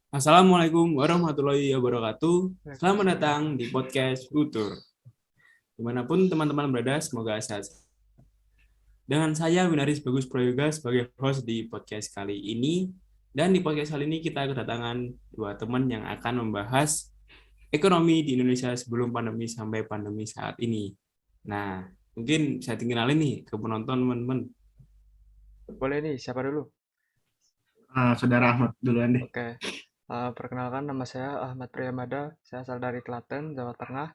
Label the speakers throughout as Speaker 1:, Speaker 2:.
Speaker 1: Assalamualaikum warahmatullahi wabarakatuh. Selamat
Speaker 2: Waalaikumsalam.
Speaker 1: datang di podcast Futur. Dimanapun teman-teman berada, semoga sehat. Dengan saya Winaris Bagus Prayoga sebagai host di podcast kali ini. Dan di podcast kali ini kita kedatangan dua teman yang akan membahas ekonomi di Indonesia sebelum pandemi sampai pandemi saat ini. Nah, mungkin bisa dikenalin nih ke penonton teman-teman.
Speaker 2: Boleh nih, siapa dulu?
Speaker 3: Saudara Ahmad duluan deh.
Speaker 2: Oke, perkenalkan nama saya Ahmad Priyamada. Saya asal dari Klaten, Jawa Tengah.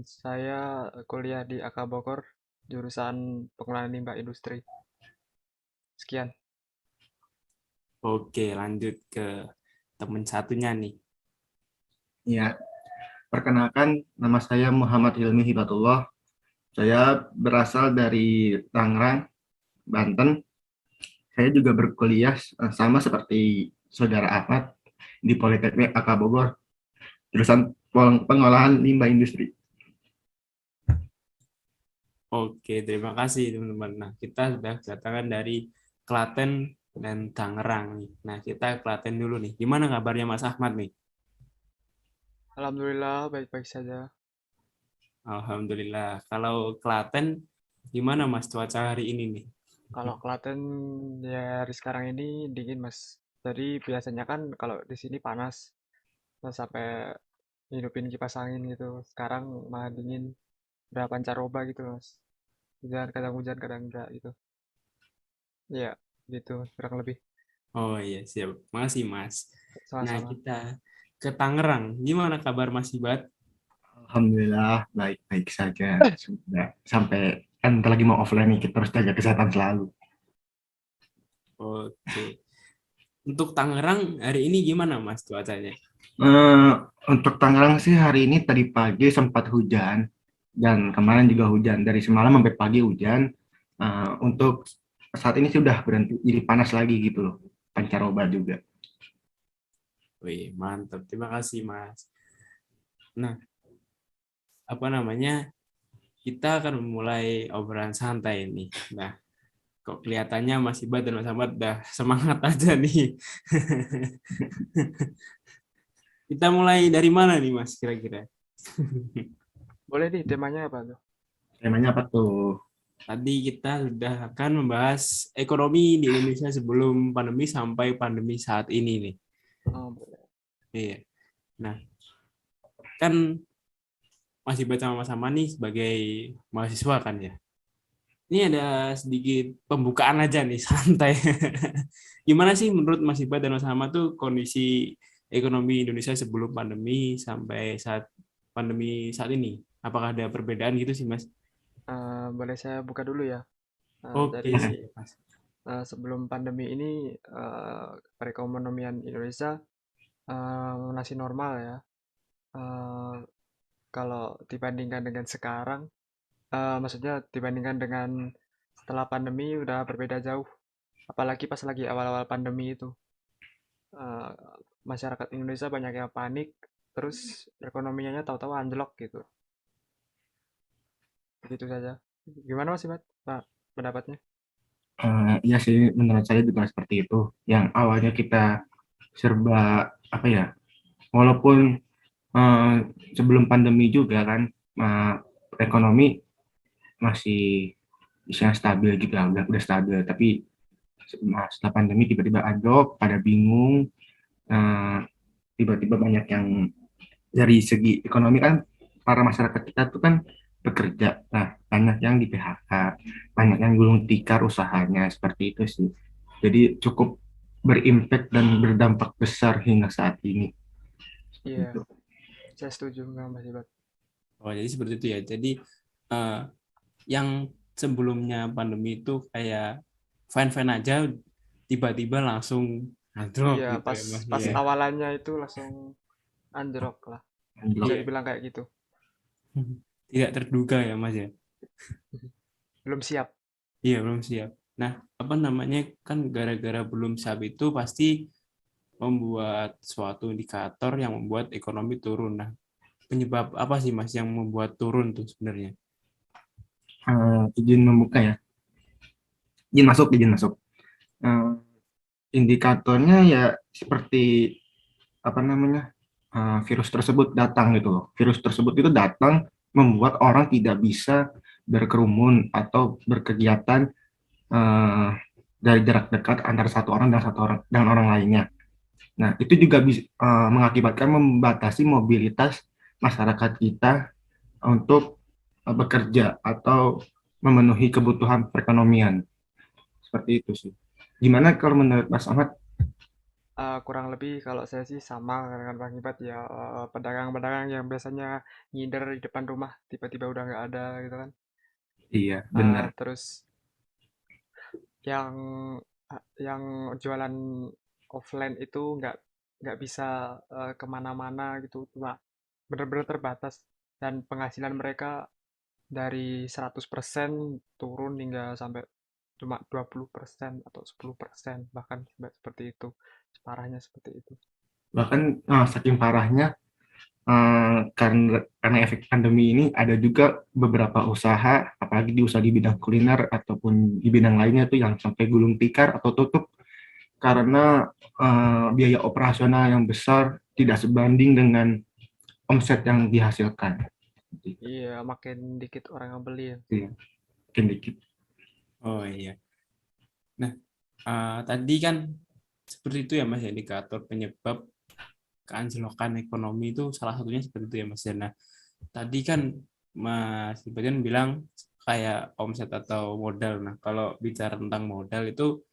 Speaker 2: Saya kuliah di AK Bogor, jurusan pengelolaan limbah industri. Sekian.
Speaker 1: Oke, lanjut ke teman satunya nih.
Speaker 3: Ya, perkenalkan nama saya Muhammad Hilmi Hibatullah. Saya berasal dari Tangerang, Banten. Saya juga berkuliah sama seperti Saudara Ahmad di Politeknik AK Bogor, jurusan pengolahan limbah industri.
Speaker 1: Oke, terima kasih teman-teman. Nah, kita sudah kedatangan dari Klaten dan Tangerang nih. Nah, kita ke Klaten dulu nih. Gimana kabarnya Mas Ahmad nih?
Speaker 2: Alhamdulillah, baik-baik saja.
Speaker 1: Alhamdulillah. Kalau Klaten, gimana Mas cuaca hari ini nih?
Speaker 2: Kalau Klaten ya hari sekarang ini dingin, Mas. Jadi biasanya kan kalau di sini panas, terus sampai hidupin kipas angin gitu. Sekarang malah dingin, udah pancaroba gitu, Mas. Hujan, kadang enggak gitu. Iya, gitu, kurang lebih.
Speaker 1: Oh iya, siap. Makasih Mas. Nah,
Speaker 2: Sama-sama.
Speaker 1: kita ke Tangerang. Gimana kabar Mas Ibat?
Speaker 3: Alhamdulillah baik-baik saja. Sudah sampai kan ntar lagi mau offline nih, kita harus jaga kesehatan selalu.
Speaker 1: Oke. Untuk Tangerang hari ini gimana Mas cuacanya?
Speaker 3: Eh, untuk Tangerang sih hari ini tadi pagi sempat hujan dan kemarin juga hujan. Dari semalam sampai pagi hujan. Untuk saat ini sudah berhenti jadi panas lagi gitu loh. Pancaroba juga.
Speaker 1: Wih, mantap. Terima kasih Mas. Nah, apa namanya? Kita akan memulai obrolan santai nih. Nah, kok kelihatannya Mas Iba dan Mas Ahmad udah semangat aja nih. Kita mulai dari mana nih Mas kira-kira?
Speaker 2: Boleh nih, temanya apa tuh?
Speaker 3: Temanya apa tuh?
Speaker 1: Tadi kita sudah akan membahas ekonomi di Indonesia sebelum pandemi sampai pandemi saat ini nih.
Speaker 2: Oh, boleh.
Speaker 1: Iya. Nah, kan Mas Iba sama Mas Ahmad nih sebagai mahasiswa kan ya. Ini ada sedikit pembukaan aja nih, santai. Gimana sih menurut Mas Iba dan Mas Ahmad tuh kondisi ekonomi Indonesia sebelum pandemi sampai saat pandemi saat ini? Apakah ada perbedaan gitu sih, Mas?
Speaker 2: Boleh saya buka dulu ya.
Speaker 1: Oke,
Speaker 2: Dari
Speaker 1: sih, Mas.
Speaker 2: sebelum pandemi ini, perekonomian Indonesia masih normal ya. Eh, Kalau dibandingkan dengan sekarang, maksudnya dibandingkan dengan setelah pandemi udah berbeda jauh. Apalagi pas lagi awal-awal pandemi itu. eh, Masyarakat Indonesia banyak yang panik, terus perekonomiannya tahu-tahu anjlok gitu. Begitu saja. Gimana Mas Imat, Pak, pendapatnya?
Speaker 3: Iya sih, menurut saya juga seperti itu. Yang awalnya kita serba apa ya? Walaupun eh, sebelum pandemi juga kan, ekonomi masih bisa stabil juga, udah stabil. Tapi setelah pandemi tiba-tiba anjlok, pada bingung. eh, Tiba-tiba banyak yang dari segi ekonomi kan para masyarakat kita tuh kan bekerja. Nah, banyak yang di PHK, banyak yang gulung tikar usahanya seperti itu sih. Jadi cukup berimpact dan berdampak besar hingga saat ini. Seperti
Speaker 2: Iya,
Speaker 3: itu.
Speaker 2: saya setuju dengan Mas Ibat.
Speaker 1: Oh, jadi seperti itu ya. Jadi eh, yang sebelumnya pandemi itu kayak fine-fine aja, tiba-tiba langsung anjlok
Speaker 2: Iya,
Speaker 1: gitu
Speaker 2: pas
Speaker 1: ya, Mas.
Speaker 2: pas
Speaker 1: Iya.
Speaker 2: awalannya itu langsung anjlok lah. Bisa
Speaker 1: Iya.
Speaker 2: dibilang kayak gitu.
Speaker 1: Tidak terduga ya, Mas ya.
Speaker 2: Belum siap.
Speaker 1: Iya, belum siap. Nah, apa namanya kan gara-gara belum siap itu pasti membuat suatu indikator yang membuat ekonomi turun. Nah, penyebab apa sih Mas yang membuat turun tuh sebenarnya?
Speaker 3: Izin membuka ya, izin masuk, izin masuk. indikatornya ya seperti apa namanya, virus tersebut datang gitu loh. Virus tersebut itu datang membuat orang tidak bisa berkerumun atau berkegiatan eh, dari jarak dekat antara satu orang dan satu orang dan orang lainnya. Nah, itu juga bisa mengakibatkan membatasi mobilitas masyarakat kita untuk bekerja atau memenuhi kebutuhan perekonomian. Seperti itu sih. Gimana kalau menurut Mas Ahmad?
Speaker 2: Kurang lebih kalau saya sih sama dengan Bang Ibat ya, pedagang-pedagang yang biasanya ngider di depan rumah tiba-tiba udah nggak ada gitu kan.
Speaker 3: Iya, benar.
Speaker 2: Terus yang yang jualan offline itu nggak bisa kemana-mana gitu, cuma benar-benar terbatas, dan penghasilan mereka dari 100% turun hingga sampai cuma 20% atau 10%, bahkan sampai seperti itu. Separahnya seperti itu.
Speaker 3: Bahkan saking parahnya, karena efek pandemi ini ada juga beberapa usaha, apalagi di usaha di bidang kuliner ataupun di bidang lainnya tuh yang sampai gulung tikar atau tutup karena biaya operasional yang besar tidak sebanding dengan omset yang dihasilkan.
Speaker 2: Iya, makin dikit orang yang beli ya.
Speaker 3: Iya, mungkin dikit.
Speaker 1: Oh iya. Nah, tadi kan seperti itu ya Mas, indikator penyebab keanjlokan ekonomi itu salah satunya seperti itu ya Mas. Nah, tadi kan Mas Ibadan bilang kayak omset atau modal. Nah, kalau bicara tentang modal itu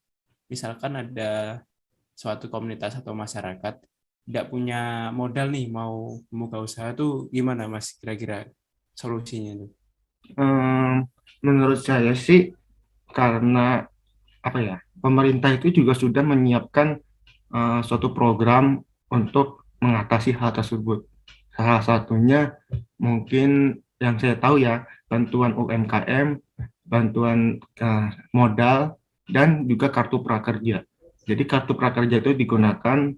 Speaker 1: misalkan ada suatu komunitas atau masyarakat tidak punya modal nih mau membuka usaha tuh gimana Mas kira-kira solusinya tuh?
Speaker 3: Menurut saya sih karena apa ya, pemerintah itu juga sudah menyiapkan suatu program untuk mengatasi hal tersebut. Salah satunya mungkin yang saya tahu ya, bantuan UMKM, bantuan modal, dan juga kartu prakerja. Jadi kartu prakerja itu digunakan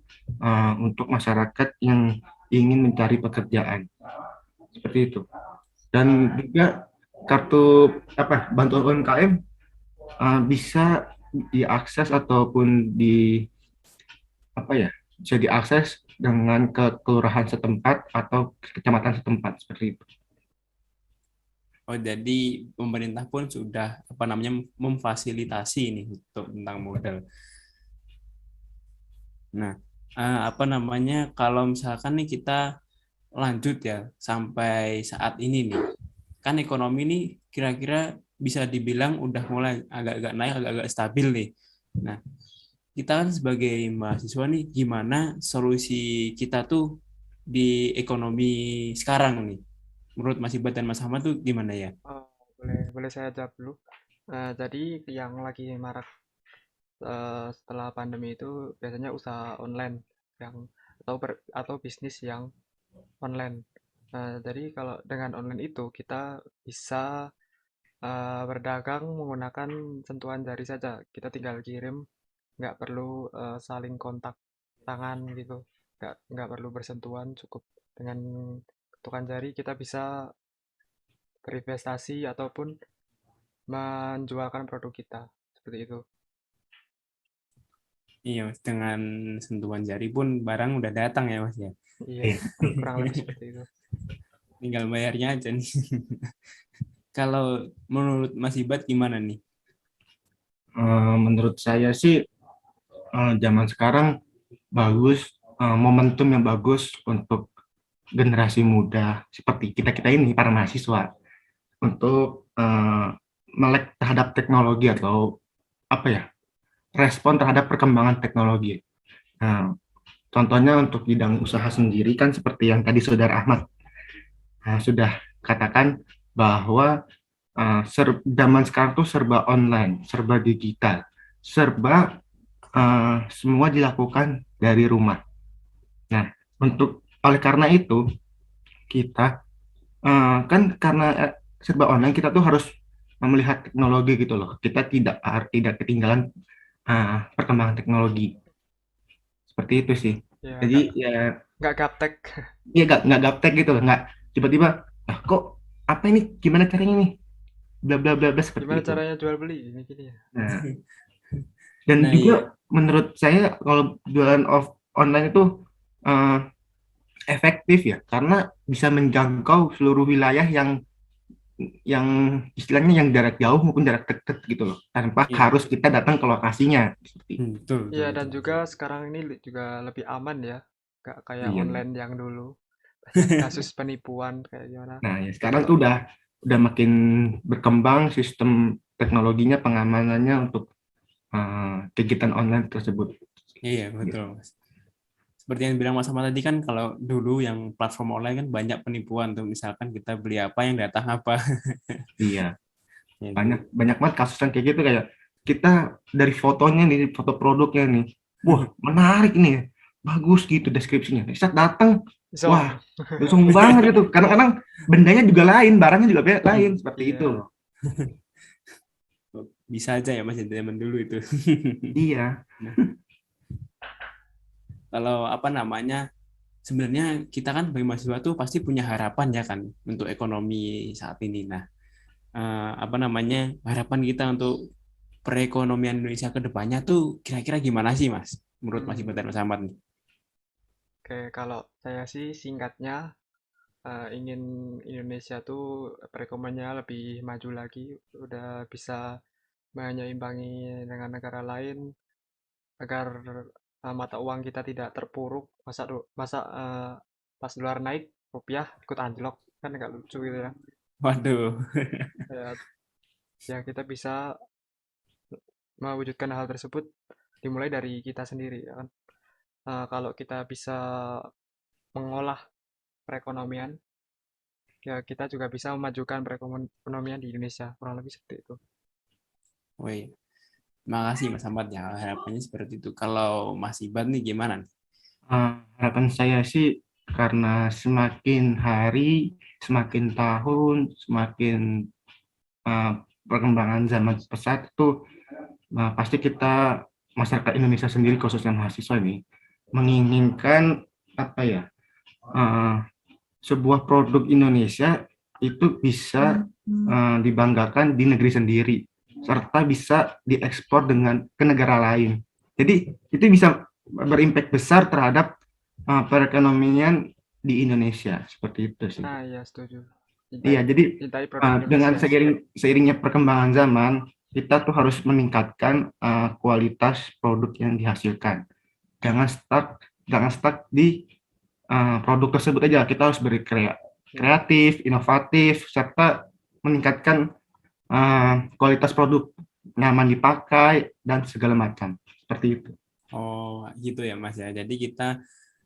Speaker 3: untuk masyarakat yang ingin mencari pekerjaan. Seperti itu. Dan juga kartu apa bantuan UMKM bisa diakses ataupun di apa ya bisa diakses dengan ke kelurahan setempat atau kecamatan setempat seperti itu.
Speaker 1: Oh, jadi pemerintah pun sudah apa namanya memfasilitasi ini untuk tentang modal. Nah, apa namanya kalau misalkan nih kita lanjut ya sampai saat ini nih, kan ekonomi ini kira-kira bisa dibilang udah mulai agak-agak naik, agak-agak stabil nih. Nah, kita kan sebagai mahasiswa nih, gimana solusi kita tuh di ekonomi sekarang nih? Menurut Mas Ibat dan Mas Ahmad tuh gimana ya?
Speaker 2: Oh, boleh saya jawab dulu. Jadi yang lagi marak setelah pandemi itu biasanya usaha online yang atau bisnis yang online. Jadi kalau dengan online itu kita bisa berdagang menggunakan sentuhan jari saja. Kita tinggal kirim, nggak perlu saling kontak tangan gitu. Nggak perlu bersentuhan, cukup dengan ketukan jari kita bisa berinvestasi ataupun menjualkan produk kita. Seperti itu.
Speaker 1: Iya, Mas, dengan sentuhan jari pun barang udah datang ya, Mas ya.
Speaker 2: Iya, kurang lebih seperti itu.
Speaker 1: Tinggal bayarnya aja nih. Kalau menurut Mas Ibat gimana nih?
Speaker 3: Menurut saya sih zaman sekarang bagus, momentum yang bagus untuk generasi muda seperti kita kita ini para mahasiswa untuk melek terhadap teknologi atau apa ya respon terhadap perkembangan teknologi. Nah, contohnya untuk bidang usaha sendiri kan seperti yang tadi Saudara Ahmad sudah katakan bahwa zaman sekarang tuh serba online, serba digital, serba semua dilakukan dari rumah. Nah, oleh karena itu kita kan karena serba online kita tuh harus melihat teknologi gitu loh. Kita tidak ketinggalan perkembangan teknologi. Seperti itu sih.
Speaker 2: Ya,
Speaker 3: Jadi ya
Speaker 2: nggak gaptek.
Speaker 3: nggak gaptek gitu loh, nggak tiba-tiba kok apa ini gimana caranya nih bla bla bla bla seperti
Speaker 2: Gimana
Speaker 3: itu.
Speaker 2: caranya jual beli ini gini ya.
Speaker 3: Nah, Dan
Speaker 1: Nah iya,
Speaker 3: juga menurut saya kalau jualan online itu eh, efektif ya, karena bisa menjangkau seluruh wilayah yang istilahnya yang jarak jauh maupun jarak dekat gitu loh, tanpa
Speaker 1: iya,
Speaker 3: harus kita datang ke lokasinya. Seperti itu.
Speaker 1: betul, betul,
Speaker 2: Iya, dan
Speaker 1: betul,
Speaker 2: juga
Speaker 1: betul.
Speaker 2: sekarang ini juga lebih aman ya. Gak kayak
Speaker 3: Iya, iya.
Speaker 2: online yang dulu. Banyak kasus penipuan kayak gimana.
Speaker 3: Nah, ya
Speaker 2: Jadi
Speaker 3: sekarang
Speaker 2: kalau
Speaker 3: tuh udah makin berkembang sistem teknologinya, pengamanannya untuk kegiatan online tersebut.
Speaker 1: Iya,
Speaker 3: Gitu.
Speaker 1: betul, Mas. Seperti yang bilang Mas Ahmad tadi kan kalau dulu yang platform online kan banyak penipuan tuh, misalkan kita beli apa yang datang apa.
Speaker 3: Iya,
Speaker 1: Ya,
Speaker 3: banyak
Speaker 1: itu.
Speaker 3: banyak banget kasus yang kayak gitu, kayak kita dari fotonya nih, foto produknya nih, wah menarik nih, bagus gitu deskripsinya. Saat datang, wah
Speaker 2: Isong.
Speaker 3: langsung banget gitu. Kadang-kadang bendanya juga lain, barangnya juga lain seperti itu
Speaker 2: Iya.
Speaker 3: loh.
Speaker 1: Bisa aja ya Mas dari zaman dulu itu.
Speaker 3: Iya.
Speaker 1: Nah, kalau apa namanya, sebenarnya kita kan sebagai mahasiswa tuh pasti punya harapan ya kan untuk ekonomi saat ini. Nah, apa namanya, harapan kita untuk perekonomian Indonesia ke depannya tuh kira-kira gimana sih Mas? Menurut Mas Iban dan
Speaker 2: Hmm,
Speaker 1: Mas Ahmad nih.
Speaker 2: oke, kalau saya sih singkatnya ingin Indonesia tuh perekonomiannya lebih maju lagi, udah bisa menyeimbangi dengan negara lain agar mata uang kita tidak terpuruk. Masa pas dolar naik, rupiah ikut anjlok, kan nggak lucu gitu ya.
Speaker 1: Waduh.
Speaker 2: Ya, ya kita bisa mewujudkan hal tersebut dimulai dari kita sendiri ya kan. Kalau kita bisa mengolah perekonomian, ya kita juga bisa memajukan perekonomian di Indonesia, kurang lebih seperti itu.
Speaker 1: Woi, makasih Mas Ahmad ya, harapannya seperti itu. Kalau Mas Iban nih gimana nih?
Speaker 3: Harapan saya sih, karena semakin hari, semakin tahun, semakin uh, perkembangan zaman pesat itu, pasti kita masyarakat Indonesia sendiri khususnya mahasiswa ini menginginkan apa ya, uh, sebuah produk Indonesia itu bisa dibanggakan di negeri sendiri serta bisa diekspor dengan ke negara lain. Jadi itu bisa berimpact besar terhadap perekonomian di Indonesia seperti itu sih.
Speaker 2: Nah, ya setuju.
Speaker 3: Iya,
Speaker 2: Cintai,
Speaker 3: jadi
Speaker 2: cintai produk
Speaker 3: dengan
Speaker 2: Indonesia.
Speaker 3: seiringnya perkembangan zaman, kita tuh harus meningkatkan kualitas produk yang dihasilkan. Jangan stuck, jangan stuck di produk tersebut aja. Kita harus
Speaker 2: Ya,
Speaker 3: kreatif, inovatif, serta meningkatkan kualitas produk, nyaman dipakai dan segala macam. Seperti itu.
Speaker 1: Oh, gitu ya Mas ya. Jadi kita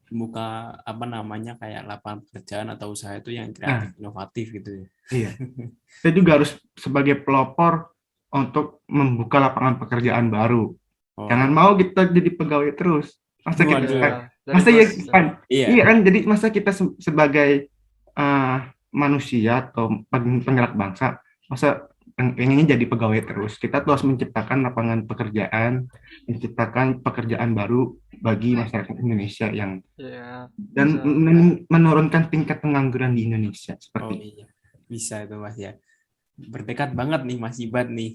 Speaker 1: buka apa namanya kayak lapangan pekerjaan atau usaha itu yang kreatif,
Speaker 3: Nah,
Speaker 1: inovatif gitu ya.
Speaker 3: iya. Kita juga harus sebagai pelopor untuk membuka lapangan pekerjaan baru. Jangan
Speaker 1: Oh,
Speaker 3: mau kita jadi pegawai terus. Masa kita
Speaker 2: ya,
Speaker 1: waduh.
Speaker 2: dari
Speaker 3: masa ya
Speaker 2: bos. Ya.
Speaker 3: kan? Iya
Speaker 1: Iya.
Speaker 3: kan, jadi masa kita sebagai uh, manusia atau penggerak bangsa, masa pengennya jadi pegawai terus. Kita tuh harus menciptakan lapangan pekerjaan, menciptakan pekerjaan baru bagi masyarakat Indonesia yang
Speaker 2: Ya,
Speaker 3: dan
Speaker 2: bisa.
Speaker 3: menurunkan tingkat pengangguran di Indonesia seperti
Speaker 1: Oh
Speaker 3: itu.
Speaker 1: iya. Bisa itu Mas ya. Bertekad banget nih Mas Iban nih.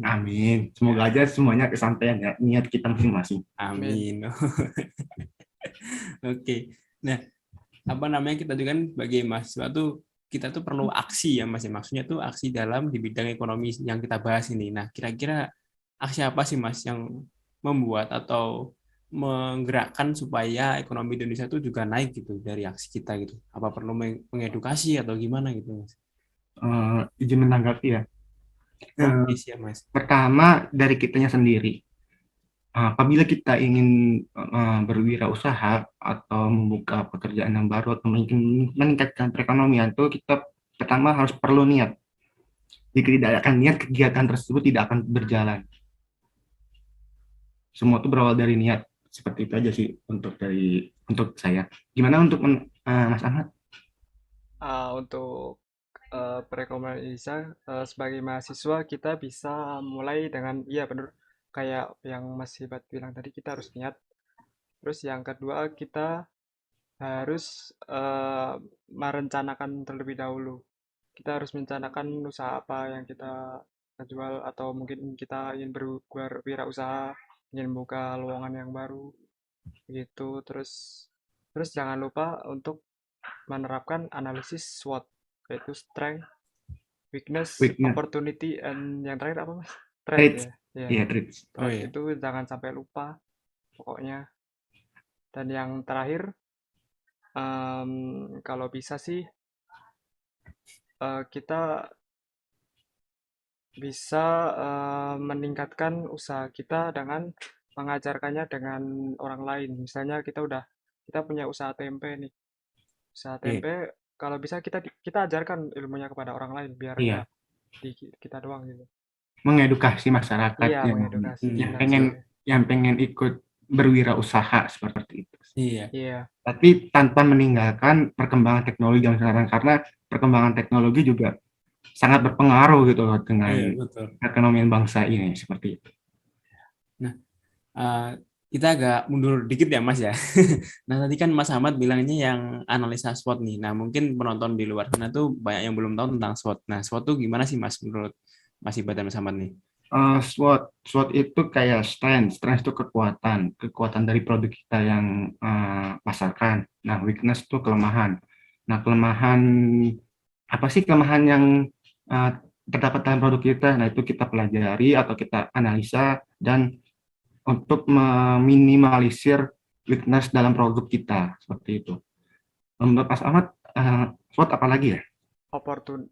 Speaker 3: Amin. Semoga aja semuanya kesampaian ya, niat kita masing-masing.
Speaker 2: Amin.
Speaker 1: Amin. Oke. Nah, apa namanya, kita juga kan sebagai mahasiswa tuh kita tuh perlu aksi ya Mas. Maksudnya tuh aksi dalam di bidang ekonomi yang kita bahas ini. Nah, kira-kira aksi apa sih Mas yang membuat atau menggerakkan supaya ekonomi Indonesia itu juga naik gitu dari aksi kita gitu. Apa perlu mengedukasi atau gimana gitu Mas?
Speaker 3: Izin menanggapi ya. Eh,
Speaker 1: Oke, siap Mas.
Speaker 3: Pertama dari kitanya sendiri. Apabila kita ingin berwirausaha atau membuka pekerjaan yang baru atau mungkin meningkatkan perekonomian, itu kita pertama harus perlu niat. Jika tidak akan niat, kegiatan tersebut tidak akan berjalan. Semua itu berawal dari niat. Seperti itu aja sih untuk saya. Gimana untuk Mas Ahmad?
Speaker 2: Untuk perekonomian Indonesia, sebagai mahasiswa kita bisa mulai dengan, iya benar, kayak yang Mas Hibat bilang tadi, kita harus niat. Terus yang kedua, kita harus merencanakan terlebih dahulu. Kita harus merencanakan usaha apa yang kita jual, atau mungkin kita ingin berwirausaha. ingin buka lowongan yang baru gitu. Terus jangan lupa untuk menerapkan analisis SWOT, yaitu strength, weakness,
Speaker 3: Weakness,
Speaker 2: opportunity, and yang terakhir apa Mas? Threat
Speaker 3: traits,
Speaker 2: ya. Ya,
Speaker 3: iya traits.
Speaker 1: Oh
Speaker 2: threat
Speaker 1: ya.
Speaker 2: itu jangan sampai lupa pokoknya. Dan yang terakhir, kalau bisa sih kita bisa meningkatkan usaha kita dengan mengajarkannya dengan orang lain. Misalnya kita punya usaha tempe nih. Usaha
Speaker 1: Iya.
Speaker 2: tempe kalau bisa kita ajarkan ilmunya kepada orang lain biar nggak
Speaker 3: Iya,
Speaker 2: di kita doang gitu.
Speaker 3: mengedukasi masyarakat
Speaker 2: Iya,
Speaker 3: yang
Speaker 2: mengedukasi,
Speaker 3: yang
Speaker 2: benar
Speaker 3: pengen
Speaker 2: sekali.
Speaker 3: yang pengen ikut berwirausaha seperti itu.
Speaker 1: Iya.
Speaker 2: Iya,
Speaker 3: Tapi tanpa meninggalkan perkembangan teknologi yang sekarang, karena perkembangan teknologi juga sangat berpengaruh gitu loh dengan
Speaker 1: Iya, betul.
Speaker 3: perekonomian bangsa ini seperti itu.
Speaker 1: Nah, eh, kita agak mundur dikit ya Mas ya. Nah, tadi kan Mas Ahmad bilangnya yang analisa SWOT nih. Nah, mungkin penonton di luar sana tuh banyak yang belum tahu tentang SWOT. Nah, SWOT tuh gimana sih Mas menurut Mas Ibat dan Mas Ahmad nih?
Speaker 3: SWOT itu kayak strength itu kekuatan dari produk kita yang pasarkan. Nah, weakness itu kelemahan. Nah, kelemahan apa sih kelemahan yang uh, terdapat dalam produk kita? Nah, itu kita pelajari atau kita analisa dan untuk meminimalisir weakness dalam produk kita seperti itu. Menurut Mas Ahmad, SWOT apa lagi ya?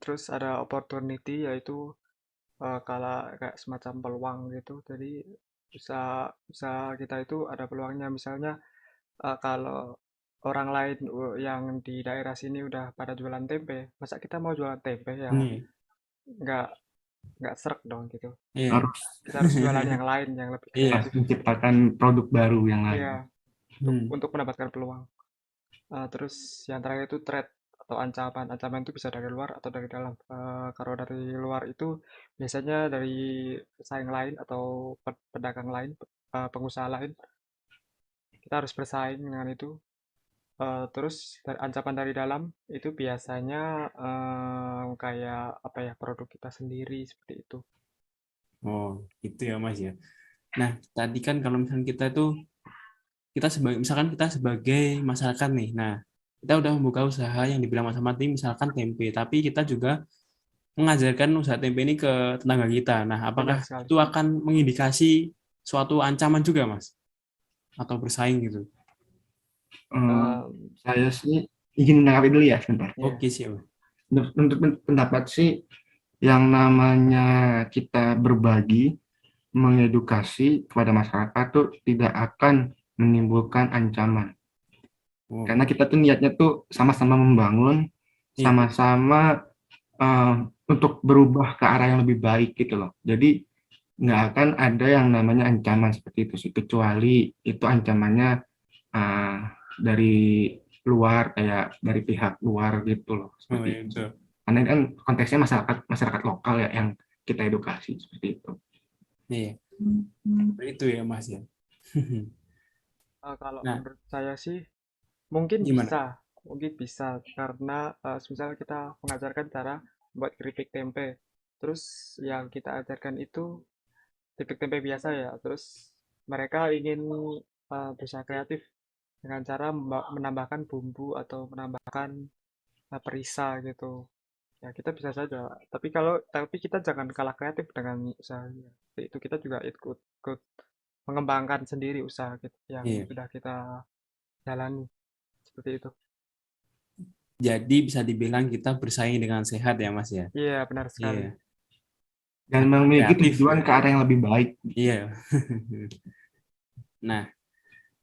Speaker 2: terus ada opportunity yaitu kalau kayak semacam peluang gitu. Jadi usaha usaha kita itu ada peluangnya. Misalnya kalau orang lain yang di daerah sini udah pada jualan tempe, masa kita mau jualan tempe ya
Speaker 1: Nih,
Speaker 2: nggak nggak srek dong gitu.
Speaker 1: iya.
Speaker 3: Harus
Speaker 2: Kita harus jualan yang lain yang lebih
Speaker 1: Iya.
Speaker 2: kreatif.
Speaker 3: menciptakan produk baru yang lain.
Speaker 2: Iya,
Speaker 1: Hmm.
Speaker 2: untuk mendapatkan peluang. Terus yang terakhir itu threat atau ancaman. Ancaman itu bisa dari luar atau dari dalam. Kalau dari luar itu biasanya dari pesaing lain atau pedagang lain, pengusaha lain. Kita harus bersaing dengan itu. Terus ancaman dari dalam itu biasanya kayak apa ya, produk kita sendiri seperti itu.
Speaker 1: Oh, itu ya Mas ya. Nah, tadi kan kalau misalkan kita sebagai masyarakat nih. Nah, kita udah membuka usaha yang dibilang Mas Ahmad ini misalkan tempe, tapi kita juga mengajarkan usaha tempe ini ke tetangga kita. Nah,
Speaker 2: Benar
Speaker 1: apakah
Speaker 2: sekali.
Speaker 1: itu akan mengindikasi suatu ancaman juga, Mas? Atau bersaing gitu?
Speaker 3: Eh,
Speaker 2: Em,
Speaker 3: saya sih izin menanggapi dulu ya sebentar.
Speaker 2: ya,
Speaker 1: Oke, siap.
Speaker 3: Untuk pendapat sih, yang namanya kita berbagi, mengedukasi kepada masyarakat tuh tidak akan menimbulkan ancaman.
Speaker 1: Oh,
Speaker 3: Karena kita tuh niatnya tuh sama-sama membangun,
Speaker 1: iya.
Speaker 3: sama-sama eh, untuk berubah ke arah yang lebih baik gitu loh. Jadi nggak akan ada yang namanya ancaman seperti itu sih, kecuali itu ancamannya eh, dari luar, kayak dari pihak luar gitu loh,
Speaker 1: Oh,
Speaker 3: seperti
Speaker 1: iya,
Speaker 3: itu.
Speaker 1: betul.
Speaker 3: Karena ini kan konteksnya masyarakat masyarakat lokal ya yang kita edukasi seperti itu.
Speaker 1: Iya, itu ya, Mas ya.
Speaker 2: kalau
Speaker 1: Nah,
Speaker 2: menurut saya sih mungkin
Speaker 1: gimana?
Speaker 2: bisa, mungkin bisa karena misalnya kita mengajarkan cara buat keripik tempe. Terus yang kita ajarkan itu keripik tempe biasa ya. Terus mereka ingin berusaha kreatif dengan cara menambahkan bumbu atau menambahkan perisa gitu. Ya kita bisa saja. Tapi kita jangan kalah kreatif dengan usahanya. Itu kita juga ikut mengembangkan sendiri usaha kita yang
Speaker 1: Iya.
Speaker 2: sudah kita jalani seperti itu.
Speaker 1: Jadi bisa dibilang kita bersaing dengan sehat ya, Mas ya.
Speaker 2: Iya, benar sekali.
Speaker 1: Iya.
Speaker 3: Dan
Speaker 1: Nah,
Speaker 3: memiliki
Speaker 1: kreatif
Speaker 3: tujuan
Speaker 1: ya.
Speaker 3: ke arah yang lebih baik.
Speaker 1: Iya. Nah,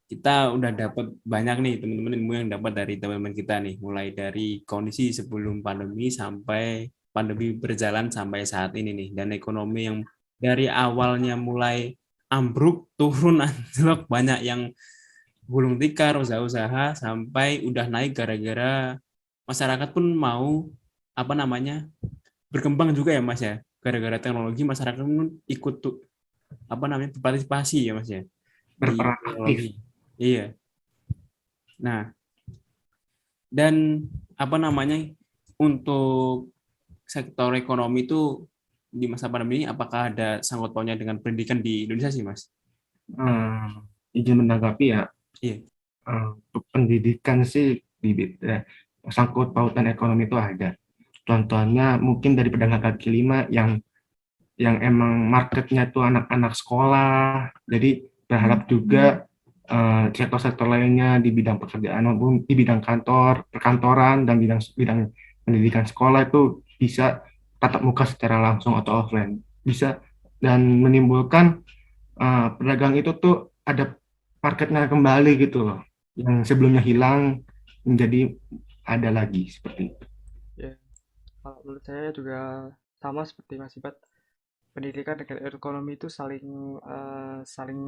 Speaker 1: kita udah dapat banyak nih teman-teman ilmu yang dapat dari teman-teman kita nih, mulai dari kondisi sebelum pandemi sampai pandemi berjalan sampai saat ini nih, dan ekonomi yang dari awalnya mulai ambruk turun anjlok, banyak yang gulung tikar usaha-usaha sampai udah naik gara-gara masyarakat pun mau apa namanya berkembang juga ya Mas ya, gara-gara teknologi masyarakat pun ikut tuh apa namanya berpartisipasi ya Mas ya di
Speaker 3: Berperan aktif.
Speaker 1: teknologi. Iya. Nah, dan apa namanya untuk sektor ekonomi itu di masa pandemi ini apakah ada sangkut pautnya dengan pendidikan di Indonesia sih, Mas?
Speaker 3: izin menanggapi ya.
Speaker 1: Iya.
Speaker 3: Untuk pendidikan sih sangkut pautan ekonomi itu ada. Contohnya mungkin dari pedagang kaki lima yang emang marketnya itu anak-anak sekolah, jadi berharap juga sektor-sektor lainnya di bidang pekerjaan maupun di bidang kantor, perkantoran dan bidang pendidikan sekolah itu bisa tatap muka secara langsung atau offline, bisa dan menimbulkan pedagang itu tuh ada marketnya kembali gitu loh, yang sebelumnya hilang menjadi ada lagi seperti itu.
Speaker 2: Ya, kalau menurut saya juga sama seperti Mas Ibat, pendidikan dengan ekonomi itu saling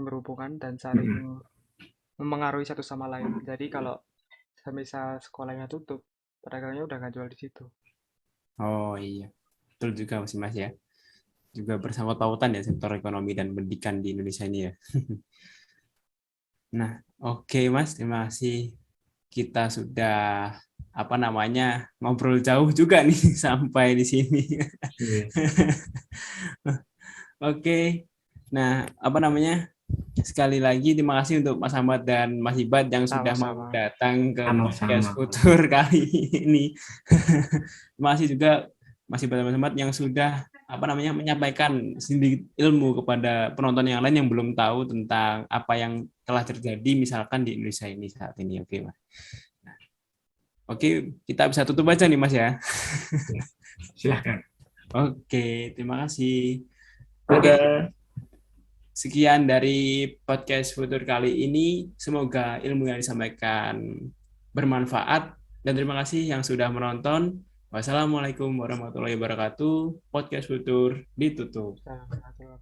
Speaker 2: berhubungan dan
Speaker 3: Mm-mm.
Speaker 2: saling memengaruhi satu sama lain. Jadi kalau semisal sekolahnya tutup, pedagangnya udah nggak jual di situ.
Speaker 1: Oh iya, betul juga Mas ya. Juga bersangkut pautan ya sektor ekonomi dan pendidikan di Indonesia ini ya. Nah, oke Mas, terima kasih. Kita sudah ngobrol jauh juga nih sampai di sini.
Speaker 3: Iya.
Speaker 1: Oke. Nah, sekali lagi terima kasih untuk Mas Ahmad dan Mas Ibat yang sudah mau
Speaker 2: Sama-sama.
Speaker 1: datang ke podcast
Speaker 3: Sama-sama.
Speaker 1: Futur kali ini. Terima kasih juga Mas Ibat dan Mas Ahmad yang sudah menyampaikan sedikit ilmu kepada penonton yang lain yang belum tahu tentang apa yang telah terjadi misalkan di Indonesia ini saat ini. Oke, Mas. Oke, kita bisa tutup aja nih Mas ya.
Speaker 3: Silahkan.
Speaker 1: Oke, terima kasih. Oke,
Speaker 3: Dadah.
Speaker 1: sekian dari podcast Futur kali ini. Semoga ilmu yang disampaikan bermanfaat dan terima kasih yang sudah menonton. Wassalamualaikum warahmatullahi wabarakatuh. Podcast Futur ditutup.
Speaker 2: Sama-sama.